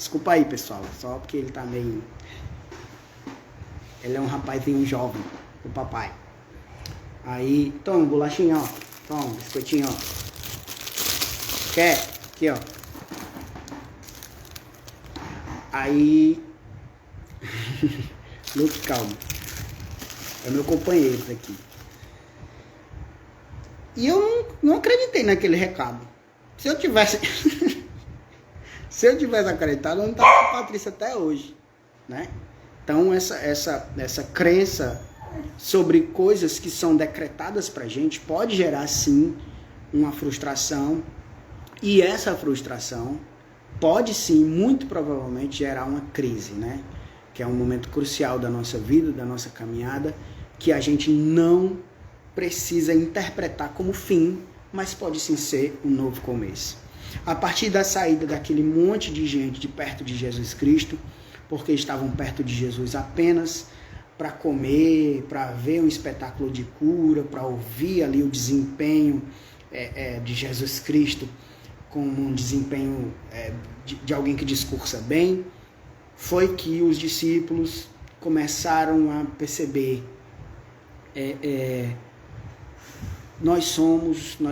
Desculpa aí, pessoal, só porque ele tá meio... Ele é um rapazinho jovem, o papai. Aí, toma, bolachinha, ó. Toma, biscoitinho, ó. Quer? Aqui, ó. Aí... Luke, calma. É meu companheiro aqui. E eu não acreditei naquele recado. Se eu tivesse... Se eu tivesse acreditado, eu não estava com a Patrícia até hoje, né? Então, essa crença sobre coisas que são decretadas pra gente pode gerar, sim, uma frustração. E essa frustração pode, sim, muito provavelmente gerar uma crise, né? Que é um momento crucial da nossa vida, da nossa caminhada, que a gente não precisa interpretar como fim, mas pode sim ser um novo começo. A partir da saída daquele monte de gente de perto de Jesus Cristo, porque estavam perto de Jesus apenas para comer, para ver um espetáculo de cura, para ouvir ali o desempenho de Jesus Cristo como um desempenho de alguém que discursa bem, foi que os discípulos começaram a perceber nós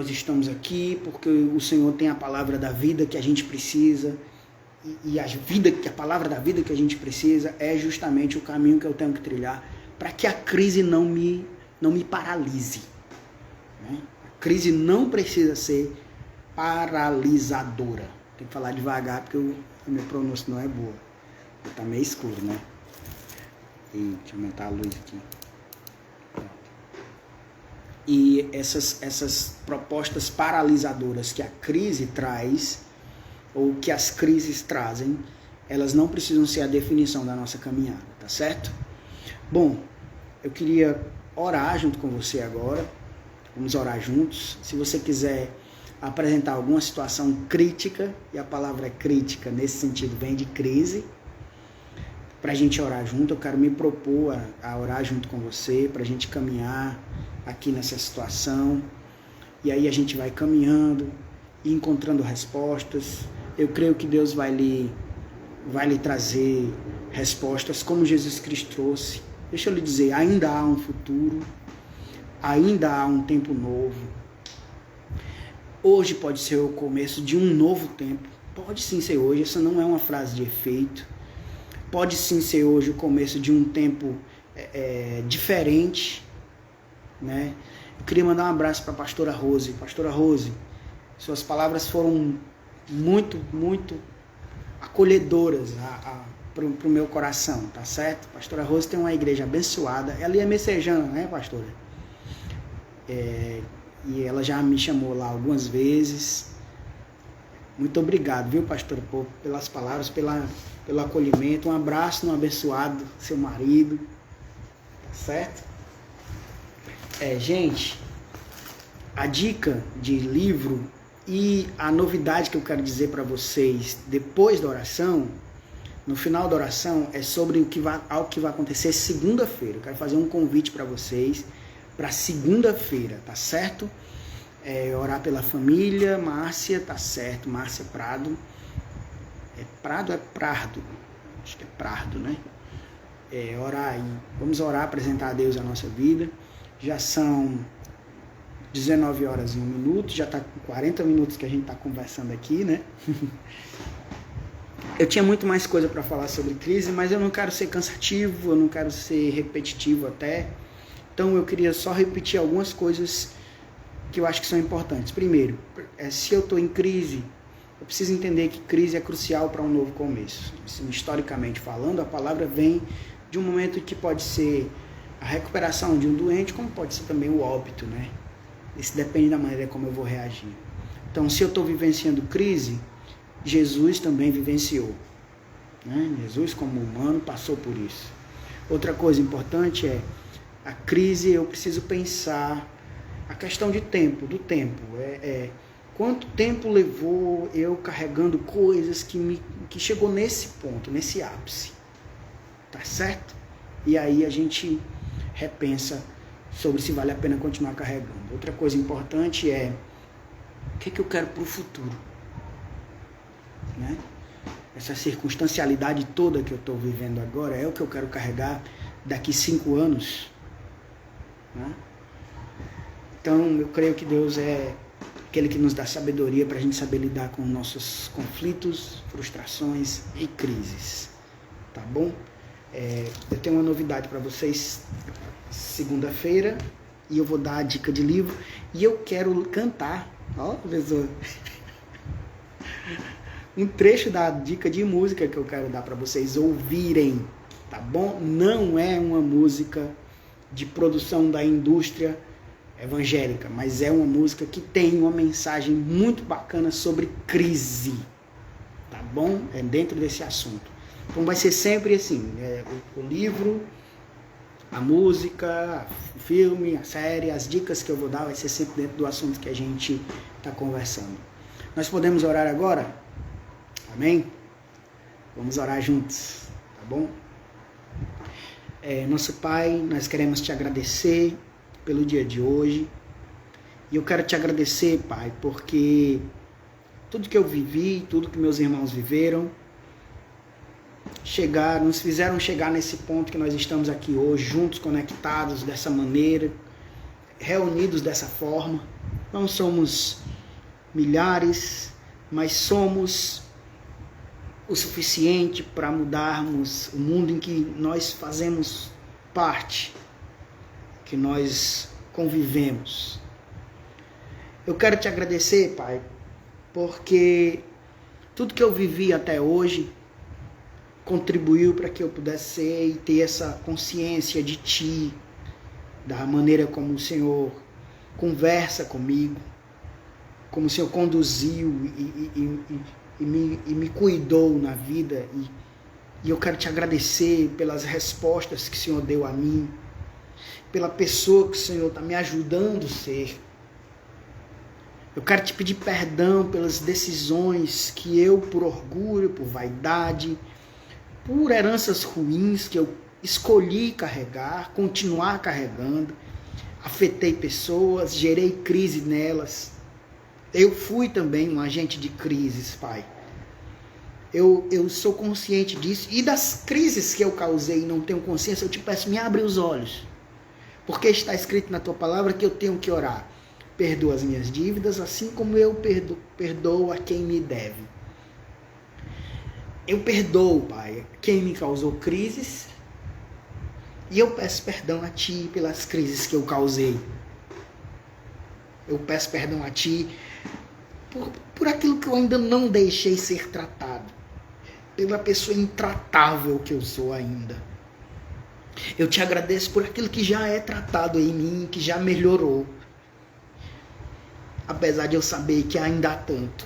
estamos aqui porque o Senhor tem a palavra da vida que a gente precisa, e a palavra da vida que a gente precisa é justamente o caminho que eu tenho que trilhar para que a crise não me paralise, né? A crise não precisa ser paralisadora. Tem que falar devagar porque a minha pronúncia não é boa. Tá meio escuro, né? E deixa eu aumentar a luz aqui. E essas propostas paralisadoras que a crise traz, ou que as crises trazem, elas não precisam ser a definição da nossa caminhada, tá certo? Bom, eu queria orar junto com você agora. Vamos orar juntos. Se você quiser apresentar alguma situação crítica, e a palavra crítica nesse sentido vem de crise, para a gente orar junto, eu quero me propor a orar junto com você, para a gente caminhar aqui nessa situação, e aí a gente vai caminhando e encontrando respostas. Eu creio que Deus vai lhe trazer respostas como Jesus Cristo trouxe. Deixa eu lhe dizer, ainda há um futuro, ainda há um tempo novo. Hoje pode ser o começo de um novo tempo, pode sim ser hoje, essa não é uma frase de efeito. Pode sim ser hoje o começo de um tempo diferente, né? Eu queria mandar um abraço para a pastora Rose. Pastora Rose, suas palavras foram muito, muito acolhedoras para o meu coração, tá certo? Pastora Rose tem uma igreja abençoada, ela ia messejana, né, pastora? E ela já me chamou lá algumas vezes. Muito obrigado, viu, pastora, pelas palavras, pelo acolhimento. Um abraço no abençoado seu marido, tá certo? Gente, a dica de livro e a novidade que eu quero dizer para vocês depois da oração, no final da oração, é sobre algo que vai acontecer segunda-feira. Eu quero fazer um convite para vocês para segunda-feira, tá certo? Orar pela família, Márcia, tá certo, Márcia Prado. Prado é Prado, acho que é Prado, né? Orar aí, vamos orar, apresentar a Deus a nossa vida. Já são 19 horas e 1 minuto, já está com 40 minutos que a gente está conversando aqui, né? Eu tinha muito mais coisa para falar sobre crise, mas eu não quero ser cansativo, eu não quero ser repetitivo até. Então eu queria só repetir algumas coisas que eu acho que são importantes. Primeiro, se eu estou em crise, eu preciso entender que crise é crucial para um novo começo. Assim, historicamente falando, a palavra vem de um momento que pode ser a recuperação de um doente, como pode ser também o óbito, né? Isso depende da maneira como eu vou reagir. Então, se eu estou vivenciando crise, Jesus também vivenciou, né? Jesus, como humano, passou por isso. Outra coisa importante é a crise. Eu preciso pensar a questão de tempo, do tempo. Quanto tempo levou eu carregando coisas que chegou nesse ponto, nesse ápice, tá certo? E aí a gente repensa sobre se vale a pena continuar carregando. Outra coisa importante é o que eu quero para o futuro, né? essa circunstancialidade toda que eu estou vivendo agora, é o que eu quero carregar daqui 5 anos. Né? Então, eu creio que Deus é aquele que nos dá sabedoria para a gente saber lidar com nossos conflitos, frustrações e crises. Tá bom? Eu tenho uma novidade para vocês segunda-feira, e eu vou dar a dica de livro, e eu quero cantar, ó, pessoa, um trecho da dica de música que eu quero dar para vocês ouvirem, tá bom? Não é uma música de produção da indústria evangélica, mas é uma música que tem uma mensagem muito bacana sobre crise, tá bom? É dentro desse assunto. Então vai ser sempre assim, o livro, a música, o filme, a série, as dicas que eu vou dar vai ser sempre dentro do assunto que a gente está conversando. Nós podemos orar agora? Amém? Vamos orar juntos, tá bom? Nosso Pai, nós queremos te agradecer pelo dia de hoje. E eu quero te agradecer, Pai, porque tudo que eu vivi, tudo que meus irmãos viveram, nos fizeram chegar nesse ponto que nós estamos aqui hoje, juntos, conectados dessa maneira, reunidos dessa forma. Não somos milhares, mas somos o suficiente para mudarmos o mundo em que nós fazemos parte, que nós convivemos. Eu quero te agradecer, Pai, porque tudo que eu vivi até hoje contribuiu para que eu pudesse ser e ter essa consciência de Ti, da maneira como o Senhor conversa comigo, como o Senhor conduziu e me cuidou na vida. E eu quero te agradecer pelas respostas que o Senhor deu a mim, pela pessoa que o Senhor está me ajudando a ser. Eu quero te pedir perdão pelas decisões que eu, por orgulho, por vaidade, por heranças ruins que eu escolhi carregar, continuar carregando, afetei pessoas, gerei crise nelas. Eu fui também um agente de crises, Pai. Eu sou consciente disso. E das crises que eu causei e não tenho consciência, eu te peço, me abre os olhos. Porque está escrito na Tua palavra que eu tenho que orar. Perdoa as minhas dívidas, assim como eu perdoo a quem me deve. Eu perdoo, Pai, quem me causou crises. E eu peço perdão a Ti pelas crises que eu causei. Eu peço perdão a Ti por aquilo que eu ainda não deixei ser tratado. Pela pessoa intratável que eu sou ainda. Eu te agradeço por aquilo que já é tratado em mim, que já melhorou. Apesar de eu saber que ainda há tanto.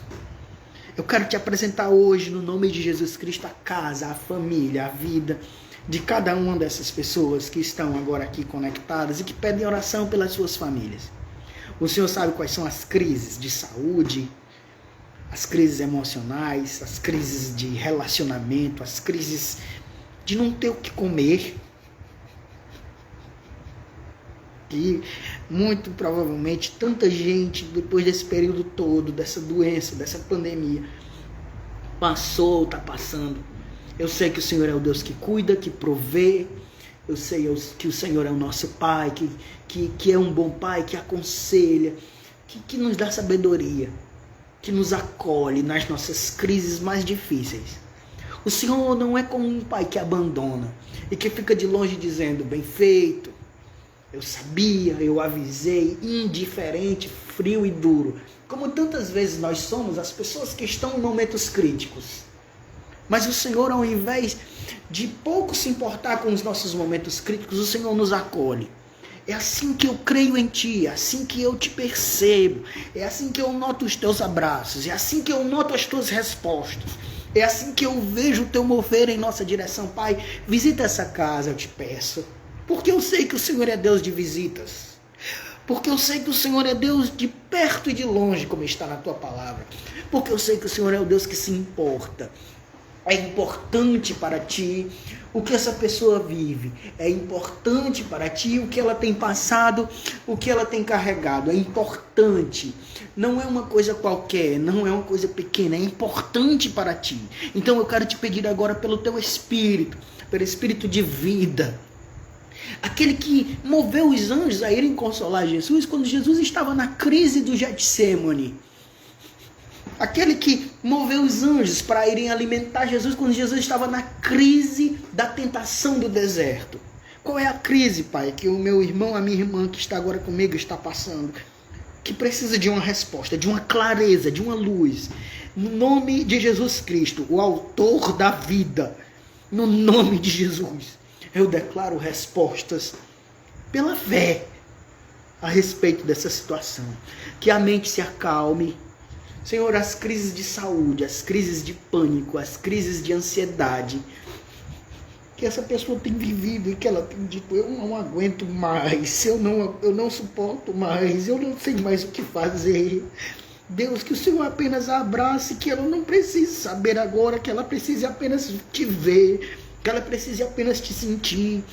Eu quero te apresentar hoje, no nome de Jesus Cristo, a casa, a família, a vida de cada uma dessas pessoas que estão agora aqui conectadas e que pedem oração pelas suas famílias. O Senhor sabe quais são as crises de saúde, as crises emocionais, as crises de relacionamento, as crises de não ter o que comer. Que muito provavelmente tanta gente, depois desse período todo, dessa doença, dessa pandemia, está passando. Eu sei que o Senhor é o Deus que cuida, que provê. Eu sei que o Senhor é o nosso Pai, que é um bom Pai, que aconselha, que nos dá sabedoria, que nos acolhe nas nossas crises mais difíceis. O Senhor não é como um pai que abandona e que fica de longe dizendo, bem feito, eu sabia, eu avisei, indiferente, frio e duro. Como tantas vezes nós somos as pessoas que estão em momentos críticos. Mas o Senhor, ao invés de pouco se importar com os nossos momentos críticos, o Senhor nos acolhe. É assim que eu creio em Ti, é assim que eu te percebo, é assim que eu noto os Teus abraços, é assim que eu noto as Tuas respostas, é assim que eu vejo o Teu mover em nossa direção. Pai, visita essa casa, eu te peço, porque eu sei que o Senhor é Deus de visitas, porque eu sei que o Senhor é Deus de perto e de longe, como está na Tua palavra, porque eu sei que o Senhor é o Deus que se importa É importante para ti o que essa pessoa vive. É importante para ti o que ela tem passado, o que ela tem carregado. É importante. Não é uma coisa qualquer, não é uma coisa pequena. É importante para ti. Então eu quero te pedir agora pelo teu espírito, pelo espírito de vida. Aquele que moveu os anjos a irem consolar Jesus quando Jesus estava na crise do Getsêmani. Aquele que moveu os anjos para irem alimentar Jesus quando Jesus estava na crise da tentação do deserto. Qual é a crise, Pai, que o meu irmão, a minha irmã que está agora comigo está passando? Que precisa de uma resposta, de uma clareza, de uma luz. No nome de Jesus Cristo, o autor da vida. No nome de Jesus, eu declaro respostas pela fé a respeito dessa situação. Que a mente se acalme. Senhor, as crises de saúde, as crises de pânico, as crises de ansiedade que essa pessoa tem vivido e que ela tem dito, eu não aguento mais, eu não suporto mais, eu não sei mais o que fazer. Deus, que o Senhor apenas a abrace, que ela não precise saber agora, que ela precise apenas te ver, que ela precise apenas te sentir.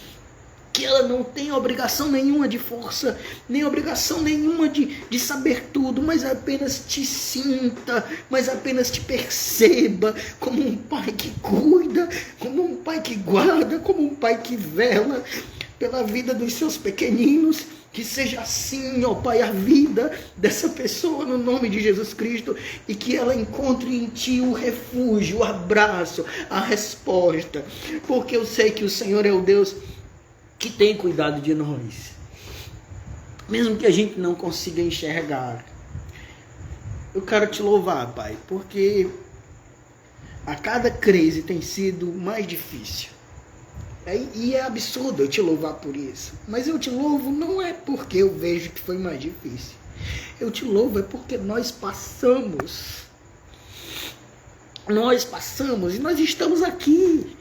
Que ela não tenha obrigação nenhuma de força, nem obrigação nenhuma de saber tudo, mas apenas te sinta, mas apenas te perceba como um pai que cuida, como um pai que guarda, como um pai que vela pela vida dos seus pequeninos. Que seja assim, ó Pai, a vida dessa pessoa no nome de Jesus Cristo e que ela encontre em Ti o refúgio, o abraço, a resposta, porque eu sei que o Senhor é o Deus que tem cuidado de nós, mesmo que a gente não consiga enxergar. Eu quero te louvar, Pai, porque a cada crise tem sido mais difícil. E é absurdo eu te louvar por isso. Mas eu te louvo não é porque eu vejo que foi mais difícil. Eu te louvo é porque nós passamos. Nós passamos e nós estamos aqui.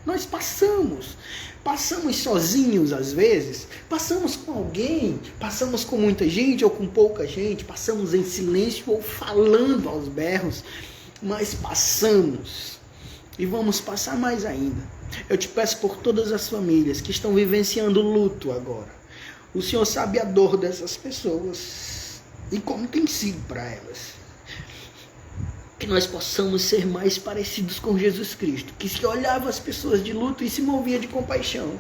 Nós passamos. Passamos sozinhos às vezes, passamos com alguém, passamos com muita gente ou com pouca gente, passamos em silêncio ou falando aos berros, mas passamos e vamos passar mais ainda. Eu te peço por todas as famílias que estão vivenciando luto agora. O Senhor sabe a dor dessas pessoas e como tem sido para elas. Que nós possamos ser mais parecidos com Jesus Cristo, que se olhava as pessoas de luto e se movia de compaixão,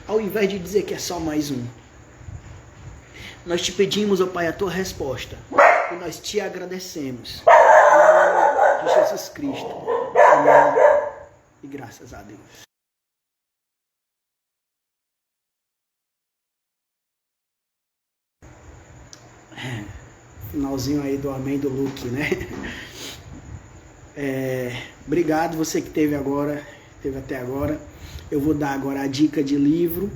ao invés de dizer que é só mais um. Nós te pedimos, ó Pai, a tua resposta, e nós te agradecemos, em nome de Jesus Cristo. Amém. E graças a Deus. Finalzinho aí do amém do Luke, né? Obrigado você que teve até agora. Eu vou dar agora a dica de livro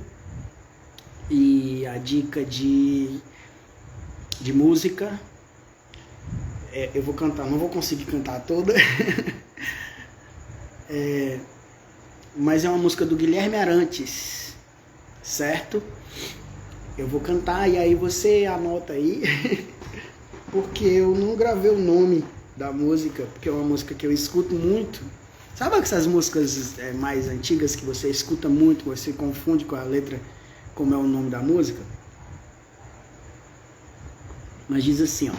e a dica de música. Eu vou cantar, não vou conseguir cantar toda. Mas é uma música do Guilherme Arantes, certo? Eu vou cantar e aí você anota aí, porque eu não gravei o nome da música, porque é uma música que eu escuto muito. Sabe essas músicas mais antigas que você escuta muito, você confunde com a letra, como é o nome da música? Mas diz assim, ó.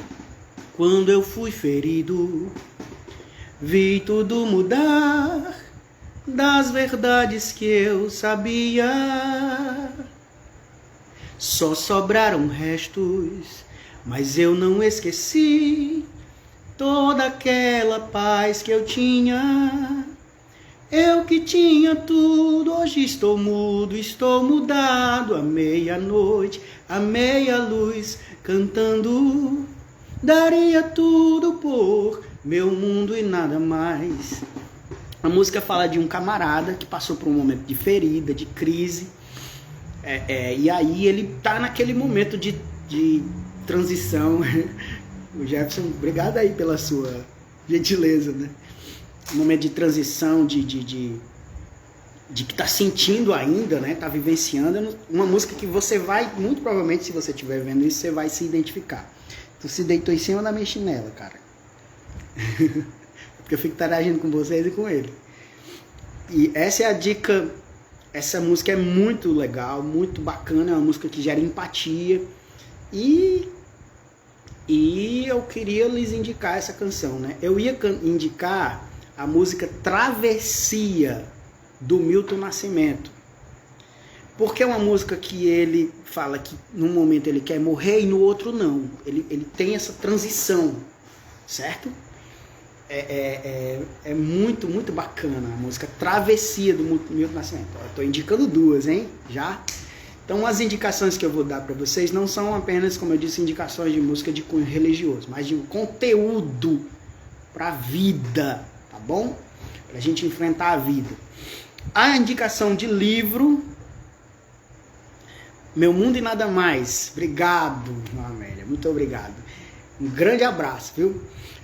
Quando eu fui ferido, vi tudo mudar, das verdades que eu sabia. Só sobraram restos, mas eu não esqueci toda aquela paz que eu tinha. Eu que tinha tudo, hoje estou mudo, estou mudado. À meia-noite, à meia-luz, cantando, daria tudo por meu mundo e nada mais. A música fala de um camarada que passou por um momento de ferida, de crise. E aí ele tá naquele momento de transição. O Jefferson, obrigado aí pela sua gentileza, né? Um momento de transição, de que tá sentindo ainda, né? Tá vivenciando. Uma música que você vai, muito provavelmente, se você estiver vendo isso, você vai se identificar. Tu se deitou em cima da minha chinela, cara. porque eu fico interagindo com vocês e com ele. E essa é a dica. Essa música é muito legal, muito bacana, é uma música que gera empatia. E eu queria lhes indicar essa canção, né? Eu ia indicar a música Travessia, do Milton Nascimento. Porque é uma música que ele fala que num momento ele quer morrer e no outro não. Ele tem essa transição, certo? É muito, muito bacana a música Travessia, do Milton Nascimento. Eu estou indicando duas, hein? Já? Então as indicações que eu vou dar para vocês não são apenas, como eu disse, indicações de música de cunho religioso, mas de conteúdo para a vida, tá bom? Para a gente enfrentar a vida. A indicação de livro, Meu Mundo e Nada Mais. Obrigado, Amélia, muito obrigado. Um grande abraço, viu?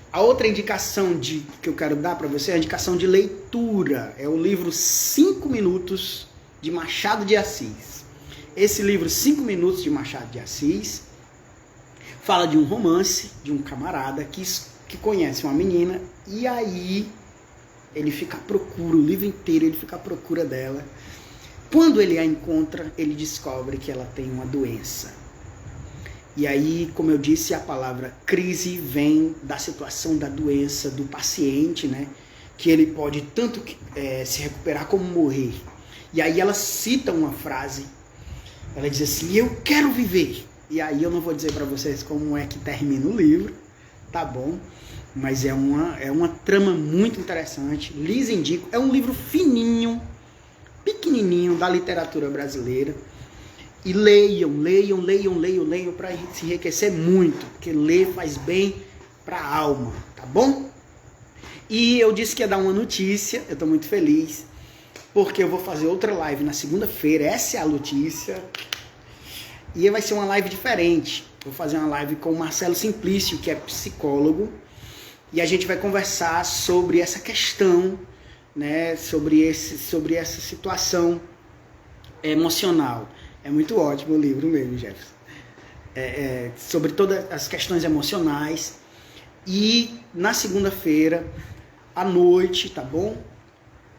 A outra indicação que eu quero dar para você é a indicação de leitura. É o livro 5 Minutos, de Machado de Assis. Esse livro, 5 Minutos, de Machado de Assis, fala de um romance de um camarada que conhece uma menina e aí ele fica à procura, o livro inteiro ele fica à procura dela. Quando ele a encontra, ele descobre que ela tem uma doença. E aí, como eu disse, a palavra crise vem da situação da doença do paciente, né? Que ele pode tanto se recuperar como morrer. E aí ela cita uma frase, ela diz assim, eu quero viver. E aí eu não vou dizer para vocês como é que termina o livro, tá bom? Mas é uma trama muito interessante, lhes indico. É um livro fininho, pequenininho da literatura brasileira. E leiam para se enriquecer muito, porque ler faz bem para a alma, tá bom? E eu disse que ia dar uma notícia, eu estou muito feliz, porque eu vou fazer outra live na segunda-feira, essa é a notícia, e vai ser uma live diferente. Vou fazer uma live com o Marcelo Simplício, que é psicólogo, e a gente vai conversar sobre essa questão, né, sobre essa situação emocional. É muito ótimo o livro mesmo, Jefferson. Sobre todas as questões emocionais. E na segunda-feira, à noite, tá bom?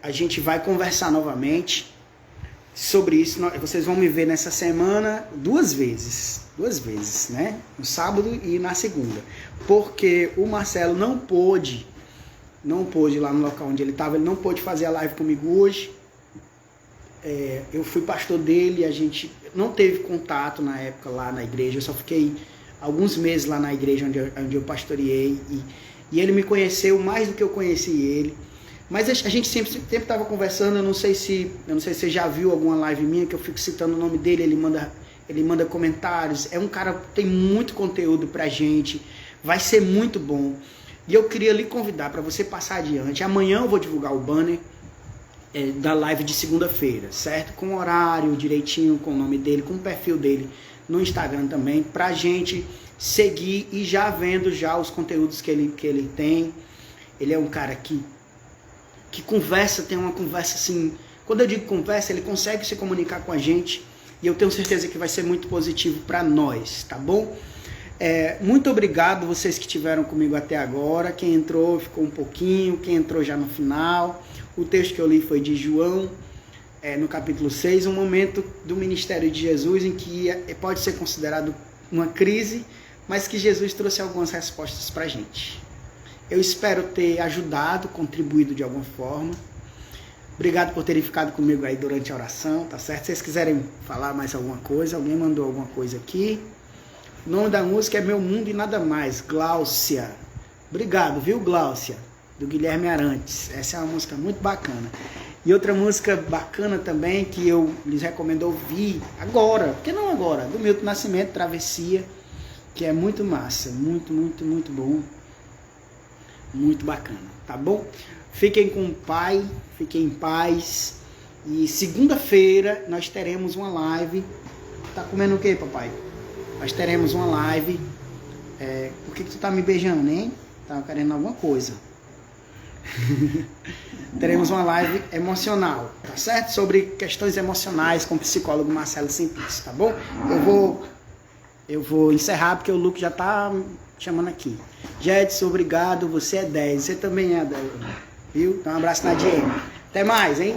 A gente vai conversar novamente sobre isso. Vocês vão me ver nessa semana duas vezes, né? No sábado e na segunda. Porque o Marcelo não pôde lá no local onde ele estava, ele não pôde fazer a live comigo hoje. Eu fui pastor dele, a gente não teve contato na época lá na igreja, eu só fiquei alguns meses lá na igreja onde eu pastoreei, e ele me conheceu mais do que eu conheci ele, mas a gente sempre estava conversando. Eu não sei se você já viu alguma live minha que eu fico citando o nome dele, ele manda comentários, é um cara que tem muito conteúdo pra gente, vai ser muito bom, e eu queria lhe convidar para você passar adiante. Amanhã eu vou divulgar o banner da live de segunda-feira, certo? Com o horário direitinho, com o nome dele, com o perfil dele no Instagram também, pra gente seguir e já vendo já os conteúdos que ele tem. Ele é um cara que conversa, tem uma conversa assim, quando eu digo conversa, ele consegue se comunicar com a gente, e eu tenho certeza que vai ser muito positivo para nós, tá bom? Muito obrigado vocês que estiveram comigo até agora. Quem entrou ficou um pouquinho, quem entrou já no final. O texto que eu li foi de João, no capítulo 6, um momento do ministério de Jesus em que pode ser considerado uma crise, mas que Jesus trouxe algumas respostas para a gente. Eu espero ter ajudado, contribuído de alguma forma. Obrigado por terem ficado comigo aí durante a oração, tá certo? Se vocês quiserem falar mais alguma coisa, alguém mandou alguma coisa aqui. O nome da música é Meu Mundo e Nada Mais, Gláucia. Obrigado, viu, Gláucia? Do Guilherme Arantes. Essa é uma música muito bacana. E outra música bacana também que eu lhes recomendo ouvir agora, porque não agora, do Milton Nascimento, Travessia, que é muito massa, muito, muito, muito bom, muito bacana, tá bom? Fiquem com o Pai, fiquem em paz, e segunda-feira nós teremos uma live. Tá comendo o que, papai? Nós teremos uma live. Por que tu tá me beijando, hein? Tá querendo alguma coisa. Teremos uma live emocional, tá certo? Sobre questões emocionais com o psicólogo Marcelo Simplício, tá bom? Eu vou encerrar porque o Luke já tá chamando aqui. Jedson, obrigado, você é 10. Você também é 10, viu? Então um abraço na DM. Até mais, hein?